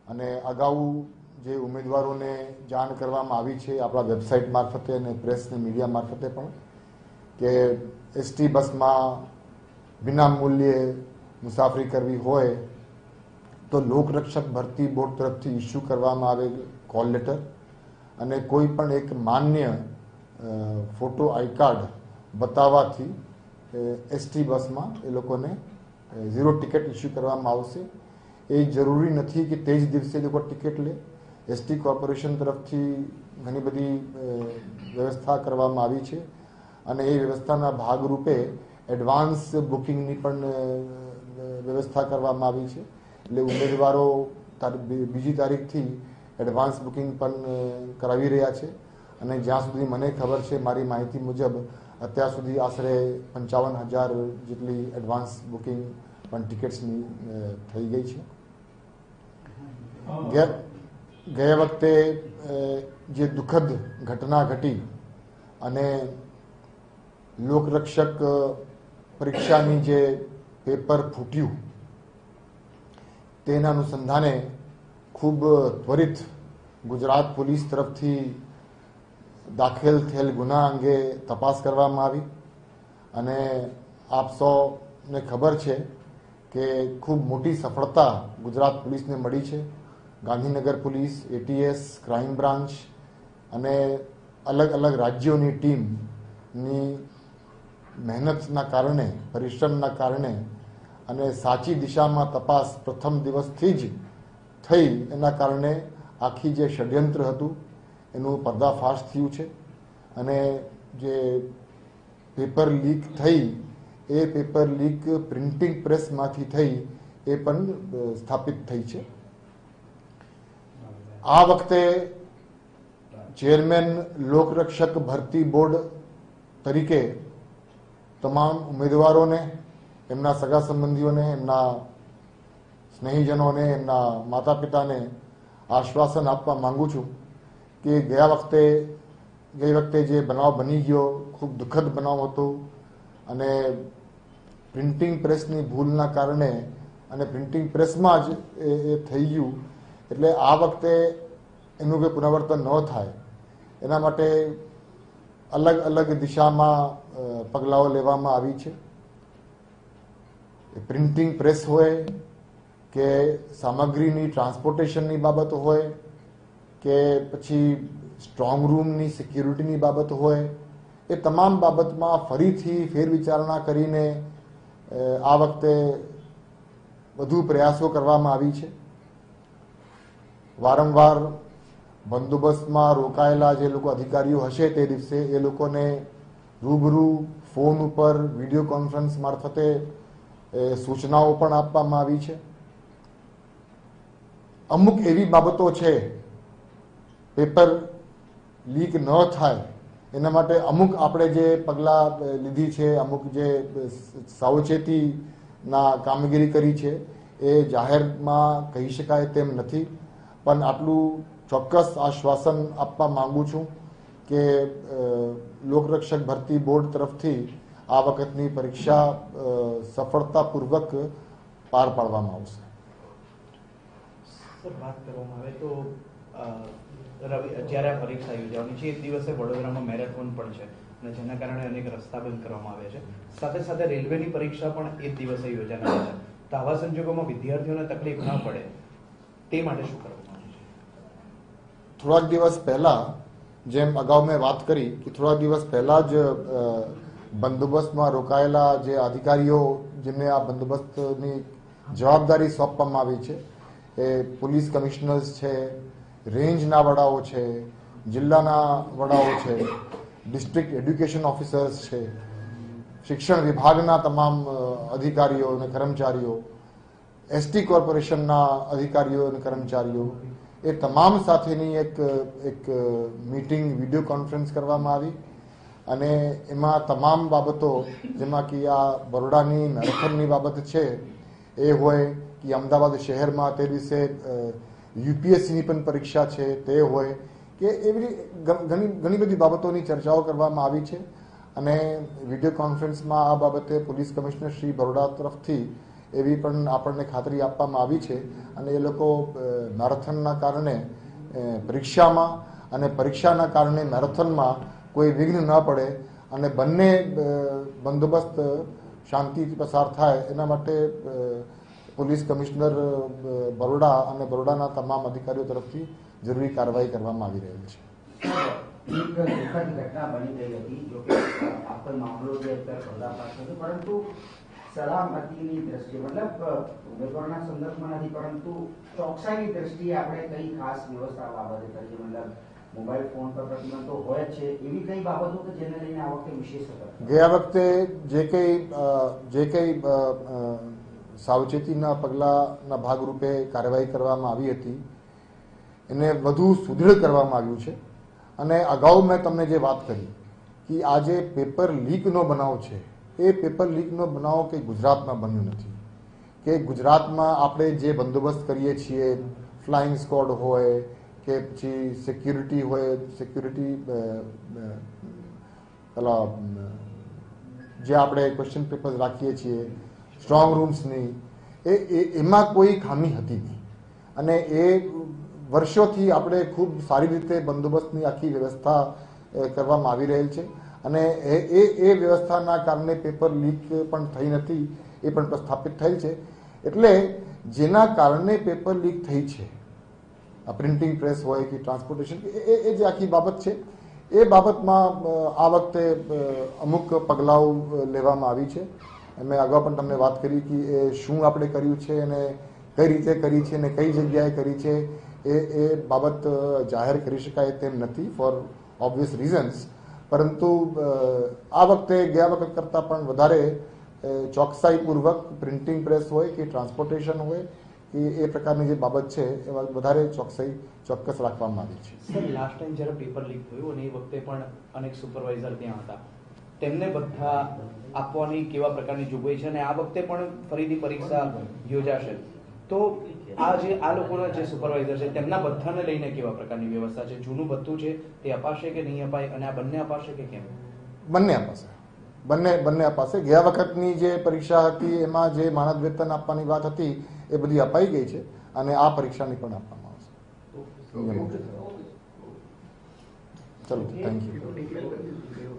અને અગાઉ જે ઉમેદવારોને જાણ કરવામાં આવી છે આપણા વેબસાઇટ મારફતે અને પ્રેસ અને મીડિયા મારફતે પણ કે એસટી બસમાં વિના મૂલ્યે મુસાફરી કરવી હોય તો લોકરક્ષક ભરતી બોર્ડ તરફથી ઇસ્યુ કરવામાં આવેલ કોલ લેટર અને કોઈ પણ એક માન્ય ફોટો આઈ કાર્ડ બતાવવાથી એસટી બસમાં એ લોકોને 0 ટિકિટ ઇસ્યુ કરવામાં આવશે. એ જરૂરી નથી કે તે જ દિવસે લોકો ટિકિટ લે. એસટી કોર્પોરેશન તરફથી ઘણી બધી વ્યવસ્થા કરવામાં આવી છે અને એ વ્યવસ્થાના ભાગરૂપે એડવાન્સ બુકિંગની પણ વ્યવસ્થા કરવામાં આવી છે. એટલે ઉમેદવારો બીજી તારીખથી એડવાન્સ બુકિંગ પણ કરાવી રહ્યા છે અને જ્યાં સુધી મને ખબર છે મારી માહિતી મુજબ અત્યાર સુધી આશરે 55,000 જેટલી એડવાન્સ બુકિંગ પણ ટિકિટ્સની થઈ ગઈ છે. ગયા વખતે જે દુઃખદ ઘટના ઘટી અને લોકરક્ષક પરીક્ષાની જે પેપર ફૂટ્યું તેના અનુસંધાને ખૂબ ત્વરિત ગુજરાત પોલીસ તરફથી દાખલ થયેલ ગુના અંગે તપાસ કરવામાં આવી અને આપ સૌને ખબર છે કે ખૂબ મોટી સફળતા ગુજરાત પોલીસને મળી છે. Gandhinagar police, ATS, crime branch અને અલગ અલગ રાજ્યોની ટીમની મહેનતના કારણે, પરિશ્રમના કારણે અને સાચી દિશામાં તપાસ પ્રથમ દિવસથી જ થઈ એના કારણે આખી જે ષડયંત્ર હતું એનું પર્દાફાશ થયું છે અને જે પેપર લીક થઈ એ પેપર લીક પ્રિન્ટિંગ પ્રેસમાંથી થઈ એ પણ સ્થાપિત થઈ છે. આ વખતે ચેરમેન લોકરક્ષક ભરતી બોર્ડ તરીકે તમામ ઉમેદવારોને, એમના સગા સંબંધીઓને, એમના સ્નેહીજનોને, એમના માતા પિતાને આશ્વાસન આપવા માંગુ છું કે ગઈ વખતે જે બનાવ બની ગયો ખૂબ દુઃખદ બનાવ હતો અને પ્રિન્ટિંગ પ્રેસની ભૂલના કારણે અને પ્રિન્ટિંગ પ્રેસમાં જ એ થઈ ગયું. એટલે આ વખતે એનું કોઈ પુનરાવર્તન ન થાય એના માટે અલગ અલગ દિશામાં પગલાઓ લેવામાં આવી છે. પ્રિન્ટિંગ પ્રેસ હોય કે સામગ્રીની ટ્રાન્સપોર્ટેશનની બાબત હોય કે પછી સ્ટ્રોંગ રૂમની સિક્યુરિટીની બાબત હોય, એ તમામ બાબતમાં ફરીથી ફેરવિચારણા કરીને આ વખતે વધુ પ્રયાસો કરવામાં આવી છે. વારંવાર બંદોબસ્તમાં રોકાયેલા જે લોકો અધિકારીઓ હશે તે દિવસે એ લોકોને રૂબરૂ, ફોન ઉપર, વિડીયો કોન્ફરન્સ મારફતે સૂચનાઓ પણ આપવામાં આવી છે. અમુક એવી બાબતો છે પેપર લીક ન થાય એના માટે અમુક આપણે જે પગલાં લીધી છે, અમુક જે સાવચેતીના કામગીરી કરી છે એ જાહેરમાં કહી શકાય તેમ નથી, પણ આટલું ચોક્કસ આશ્વાસન આપવા માંગુ છું કે લોકરક્ષક ભરતી બોર્ડ તરફથી આ વખતની પરીક્ષા સફળતાપૂર્વક પાર પાડવામાં આવશે. સર, વાત કરવામાં આવે તો જ્યારે આ પરીક્ષા યોજવાની છે એ દિવસે વડોદરામાં મેરેથોન પણ છે અને જેના કારણે અનેક રસ્તા બંધ કરવામાં આવ્યા છે. સાથે સાથે રેલવેની પરીક્ષા પણ એ જ દિવસે યોજાનાર છે. તો આવા સંજોગોમાં વિદ્યાર્થીઓને તકલીફ ન પડે તે માટે શું કરવામાં આવે છે? થોડાક દિવસ પહેલા, જેમ અગાઉ મેં વાત કરી કે થોડા દિવસ પહેલા જ બંદોબસ્તમાં રોકાયેલા જે અધિકારીઓ જેમને આ બંદોબસ્તની જવાબદારી સોંપવામાં આવી છે એ પોલીસ કમિશનર્સ છે, રેન્જના વડાઓ છે, જિલ્લાના વડાઓ છે, ડિસ્ટ્રિક્ટ એડ્યુકેશન ઓફિસર્સ છે, શિક્ષણ વિભાગના તમામ અધિકારીઓ અને કર્મચારીઓ, એસટી કોર્પોરેશનના અધિકારીઓ અને કર્મચારીઓ, એ તમામ સાથેની એક મીટિંગ, વિડીયો કોન્ફરન્સ કરવામાં આવી અને એમાં તમામ બાબતો, જેમાં કે આ બરોડાની મેરેથોનની બાબત છે એ હોય કે અમદાવાદ શહેરમાં તે દિવસે યુપીએસસીની પણ પરીક્ષા છે તે હોય કે એવી ઘણી બધી બાબતોની ચર્ચાઓ કરવામાં આવી છે અને વિડીયો કોન્ફરન્સમાં આ બાબતે પોલીસ કમિશનર શ્રી બરોડા તરફથી એવી પણ આપણને ખાતરી આપવામાં આવી છે. અને એ લોકો મેરેથોનના કારણે પરીક્ષામાં અને પરીક્ષાના કારણે મેરેથોનમાં કોઈ વિઘ્ન ન પડે અને બંને બંદોબસ્ત શાંતિથી પસાર થાય એના માટે પોલીસ કમિશનર બરોડા અને બરોડાના તમામ અધિકારીઓ તરફથી જરૂરી કાર્યવાહી કરવામાં આવી રહી છે. એક દુઃખદ ઘટના બની ગઈ હતી, જો કે આખો મામલો જે અત્યારે પર્દાફાશ થયો, પરંતુ સલામતીની દ્રષ્ટિએ મતલબ ઉમેદવારના સંદર્ભમાં નથી, પરંતુ ચોકસાઈની દ્રષ્ટિએ આપણે કઈ ખાસ વ્યવસ્થા બાબતે કરીએ, મતલબ મોબાઈલ ફોન પર પ્રતિબંધ તો હોય જ છે, એવી કઈ બાબતો કે જેને લઈને આ વખતે વિશેષ સતર્કતા? ગયા વખતે જે કઈ સાવચેતીના પગલાંના ભાગરૂપે કાર્યવાહી કરવામાં આવી હતી એને વધુ સુદૃઢ કરવામાં આવ્યું છે. અને અગાઉ મેં તમને જે વાત કરી કે આ જે પેપર લીકનો બનાવ છે એ પેપર લીકનો બનાવ કે ગુજરાતમાં બન્યું નથી, કે ગુજરાતમાં આપણે જે બંદોબસ્ત કરીએ છીએ, ફ્લાઇંગ સ્ક્વોડ હોય કે પછી સિક્યુરિટી હોય, સિક્યુરિટી પેલા જે આપણે ક્વેશ્ચન પેપર્સ રાખીએ છીએ સ્ટ્રોંગ રૂમ્સની, એમાં કોઈ ખામી હતી નહીં. અને એ વર્ષોથી આપણે ખૂબ સારી રીતે બંદોબસ્તની આખી વ્યવસ્થા કરવામાં આવી રહેલ છે. અને એ વ્યવસ્થાના કારણે પેપર લીક પણ થઈ નથી, એ પણ પ્રસ્થાપિત થયેલ છે. એટલે જેના કારણે પેપર લીક થઈ છે, પ્રિન્ટિંગ પ્રેસ હોય કે ટ્રાન્સપોર્ટેશન, એ જે આખી બાબત છે એ બાબતમાં આ વખતે અમુક પગલાઓ લેવામાં આવી છે. મેં અગાઉ પણ તમને વાત કરી કે એ શું આપણે કર્યું છે અને કઈ રીતે કરી છે અને કઈ જગ્યાએ કરી છે એ બાબત જાહેર કરી શકાય તેમ નથી ફોર ઓબ્વિયસ રીઝન્સ. પરંતુ આ વખતે ગયા વખત કરતાં પણ વધારે ચોકસાઈપૂર્વક પ્રિન્ટિંગ પ્રેસ હોય કે ટ્રાન્સપોર્ટેશન હોય કે એ પ્રકારની જે બાબત છે એમાં વધારે ચોકસાઈ ચોક્કસ રાખવામાં આવી છે. સર, લાસ્ટ ટાઈમ જ્યારે પેપર લીક થયું અને એ વખતે પણ અનેક સુપરવાઇઝર ત્યાં હતા, તેમને બધા આપવાની કેવા પ્રકારની જોગવાઈ છે અને આ વખતે પણ ફરીથી પરીક્ષા યોજાશે તો આ લોકોના જે સુપરવાઇઝર છે તેમના બધાને લઈને કેવા પ્રકારની વ્યવસ્થા છે? જૂનું ભથ્થું છે તે અપાશે કે નહીં અપાય, અને આ બંને અપાશે કે કેમ? બંને અપાશે, બંને અપાશે. ગયા વખતની જે પરીક્ષા હતી એમાં જે માનદ વેતન આપવાની વાત હતી એ બધી અપાઈ ગઈ છે અને આ પરીક્ષાની પણ આપવામાં આવશે. ચલો, થેન્ક યુ.